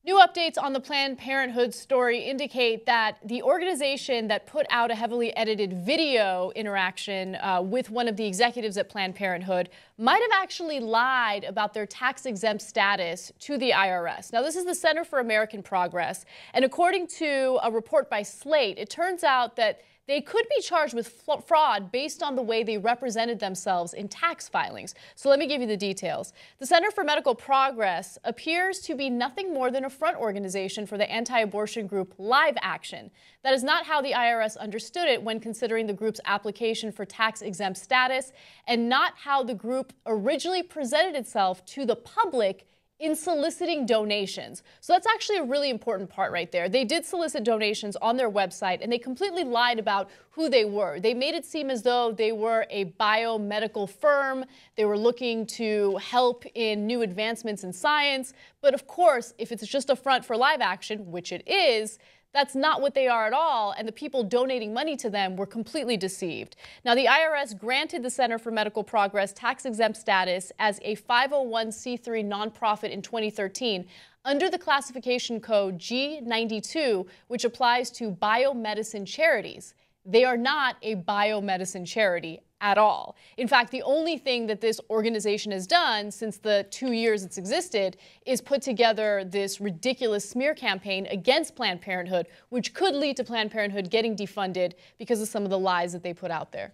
New updates on the Planned Parenthood story indicate that the organization that put out a heavily edited video interaction with one of the executives at Planned Parenthood might have actually lied about their tax-exempt status to the IRS. Now, this is the Center for American Progress, and according to a report by Slate, it turns out that they could be charged with fraud based on the way they represented themselves in tax filings. So let me give you the details. The Center for Medical Progress appears to be nothing more than a front organization for the anti-abortion group Live Action. That is not how the IRS understood it when considering the group's application for tax-exempt status, and not how the group originally presented itself to the public in soliciting donations. So that's actually a really important part right there. They did solicit donations on their website, and they completely lied about who they were. They made it seem as though they were a biomedical firm. They were looking to help in new advancements in science. But of course, if it's just a front for Live Action, which it is, that's not what they are at all, and the people donating money to them were completely deceived. Now, the IRS granted the Center for Medical Progress tax-exempt status as a 501c3 nonprofit in 2013 under the classification code G92, which applies to biomedicine charities. They are not a biomedicine charity at all. In fact, the only thing that this organization has done since the 2 years it's existed is put together this ridiculous smear campaign against Planned Parenthood, which could lead to Planned Parenthood getting defunded because of some of the lies that they put out there.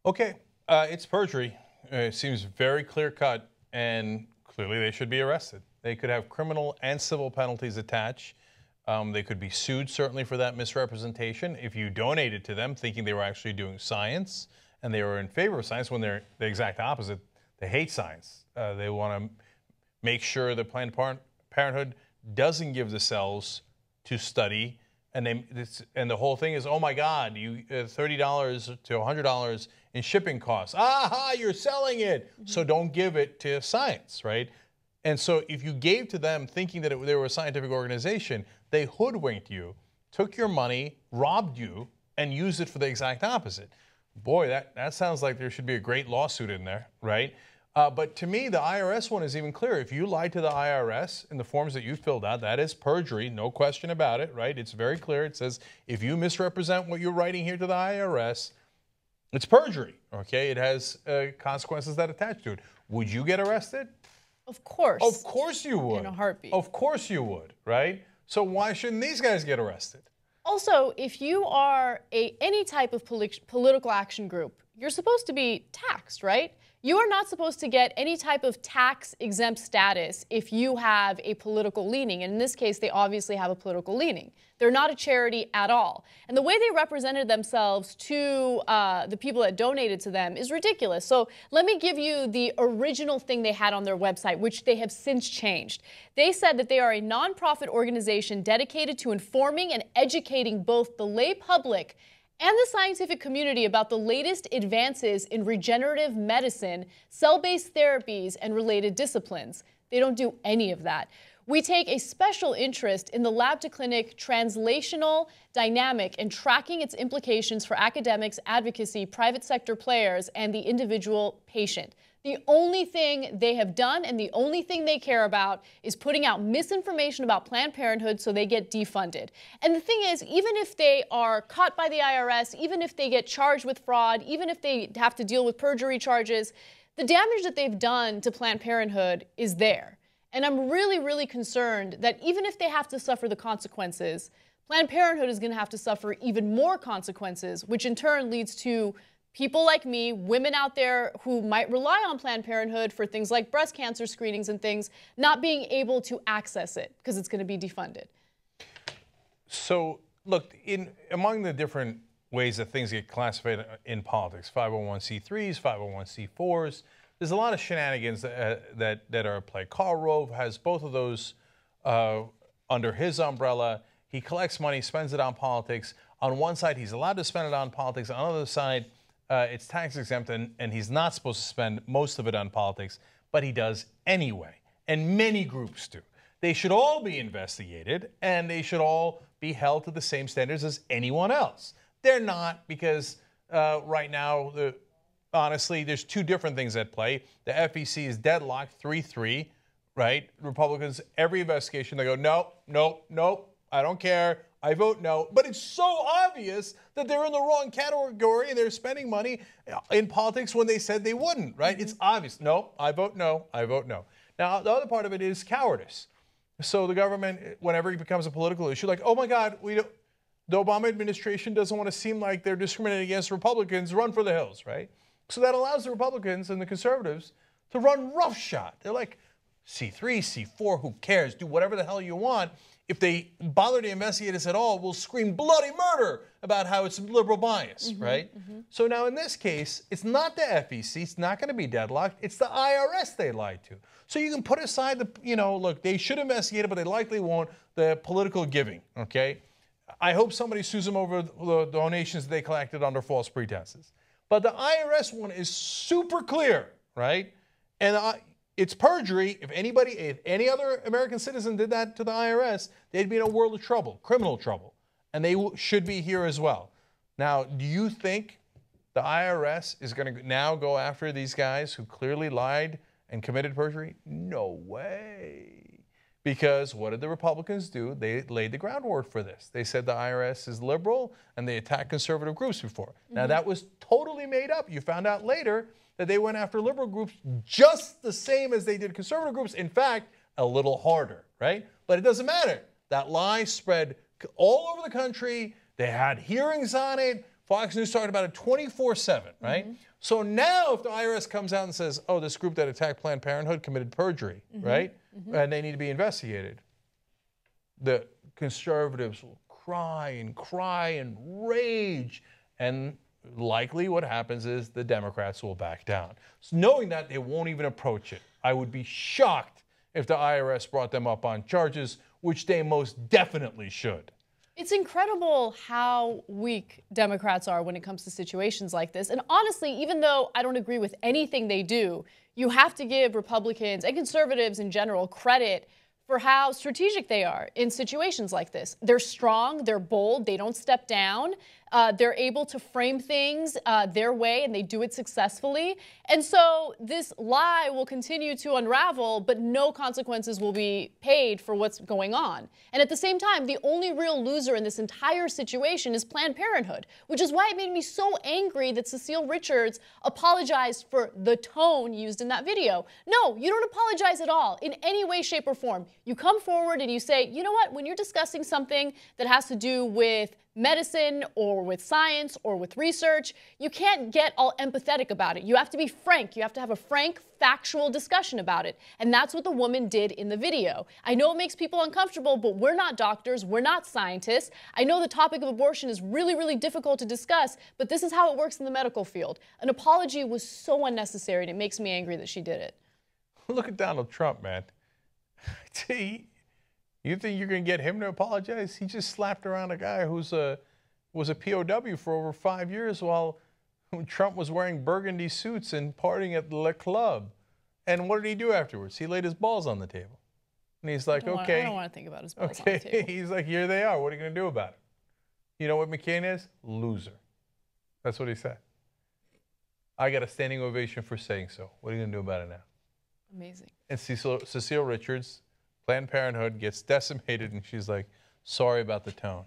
Okay, it's perjury. It seems very clear-cut, and clearly they should be arrested. They could have criminal and civil penalties attached. They could be sued, certainly, for that misrepresentation. If you donated to them thinking they were actually doing science and they were in favor of science when they're the exact opposite, they hate science. They want to make sure that Planned Parenthood doesn't give the cells to study. And the whole thing is, oh, my God, you $30 to $100 in shipping costs. Aha, you're selling it. So don't give it to science, right? And so if you gave to them thinking that they were a scientific organization, they hoodwinked you, took your money, robbed you, and used it for the exact opposite. Boy, that sounds like there should be a great lawsuit in there, right? But to me, the IRS one is even clearer. If you lied to the IRS in the forms that you filled out, that is perjury, no question about it, right? It's very clear. It says if you misrepresent what you're writing here to the IRS, it's perjury, okay? It has consequences that attach to it. Would you get arrested? Of course. Of course you would. In a heartbeat. Of course you would, right? So why shouldn't these guys get arrested? Also, if you are any type of political action group, you're supposed to be taxed, right? You are not supposed to get any type of tax-exempt status if you have a political leaning. And in this case, they obviously have a political leaning. They're not a charity at all. And the way they represented themselves to the people that donated to them is ridiculous. So let me give you the original thing they had on their website, which they have since changed. They said that they are a nonprofit organization dedicated to informing and educating both the lay public and the scientific community about the latest advances in regenerative medicine, cell-based therapies, and related disciplines. They don't do any of that. We take a special interest in the lab-to-clinic translational dynamic and tracking its implications for academics, advocacy, private sector players, and the individual patient. The only thing they have done and the only thing they care about is putting out misinformation about Planned Parenthood so they get defunded. And the thing is, even if they are caught by the IRS, even if they get charged with fraud, even if they have to deal with perjury charges, the damage that they've done to Planned Parenthood is there. And I'm really, really concerned that even if they have to suffer the consequences, Planned Parenthood is going to have to suffer even more consequences, which in turn leads to people like me, women out there who might rely on Planned Parenthood for things like breast cancer screenings and things, not being able to access it because it's going to be defunded. So, look, among the different ways that things get classified in politics, 501c3s, 501c4s, there's a lot of shenanigans that are at play. Karl Rove has both of those under his umbrella. He collects money, spends it on politics. On one side, he's allowed to spend it on politics. On the other side, it's tax exempt, and he's not supposed to spend most of it on politics, but he does anyway, and many groups do. They should all be investigated, and they should all be held to the same standards as anyone else. They're not, because right now, honestly, there's two different things at play. The FEC is deadlocked 3-3 right? Republicans, every investigation, they go, nope, nope, nope, I don't care. I vote no. But it's so obvious that they're in the wrong category and they're spending money in politics when they said they wouldn't, right? It's obvious. No, I vote no. I vote no. Now, the other part of it is cowardice. So the government, whenever it becomes a political issue, like, oh my God, the Obama administration doesn't want to seem like they're discriminating against Republicans, run for the hills, right? So that allows the Republicans and the conservatives to run roughshod. They're like, C3, C4, who cares? Do whatever the hell you want. If they bother to investigate us at all, we'll scream bloody murder about how it's liberal bias, right? So now in this case, it's not the FEC, it's not going to be deadlocked, it's the IRS they lied to. So you can put aside the, look, they should investigate it, but they likely won't, the political giving, okay? I hope somebody sues them over the donations they collected under false pretenses. But the IRS one is super clear, right? And it's perjury. If any other American citizen did that to the IRS, they'd be in a world of trouble, criminal trouble. And they should be here as well. Now, do you think the IRS is going to now go after these guys who clearly lied and committed perjury? No way. Because what did the Republicans do? They laid the groundwork for this. They said the IRS is liberal and they attacked conservative groups before. Now, that was totally made up. You found out later that they went after liberal groups just the same as they did conservative groups. In fact, a little harder, right? But it doesn't matter. That lie spread all over the country. They had hearings on it. Fox News talked about it 24/7, right? So now if the IRS comes out and says, oh, this group that attacked Planned Parenthood committed perjury, right? And they need to be investigated, the conservatives will cry and rage. And likely what happens is the Democrats will back down. So knowing that, they won't even approach it. I would be shocked if the IRS brought them up on charges, which they most definitely should. It's incredible how weak Democrats are when it comes to situations like this. And honestly, even though I don't agree with anything they do, you have to give Republicans and conservatives in general credit for how strategic they are in situations like this. They're strong, they're bold, they don't step down. They're able to frame things their way, and they do it successfully. And so this lie will continue to unravel, but no consequences will be paid for what's going on. And at the same time, the only real loser in this entire situation is Planned Parenthood, which is why it made me so angry that Cecile Richards apologized for the tone used in that video. No, you don't apologize at all in any way, shape, or form. You come forward and you say, you know what, when you're discussing something that has to do with medicine or with science or with research, you can't get all empathetic about it. You have to be frank. You have to have a frank, factual discussion about it. And that's what the woman did in the video. I know it makes people uncomfortable, but we're not doctors. We're not scientists. I know the topic of abortion is really, really difficult to discuss, but this is how it works in the medical field. An apology was so unnecessary, and it makes me angry that she did it. Look at Donald Trump, man. You think you're going to get him to apologize? He just slapped around a guy who was a POW for over 5 years while Trump was wearing burgundy suits and partying at the club. And what did he do afterwards? He laid his balls on the table. And he's like, okay. I don't want to think about his balls on the table. He's like, here they are. What are you going to do about it? You know what McCain is? Loser. That's what he said. I got a standing ovation for saying so. What are you going to do about it now? Amazing. And Cecile Richards, Planned Parenthood, gets decimated, and she's like, sorry about the tone.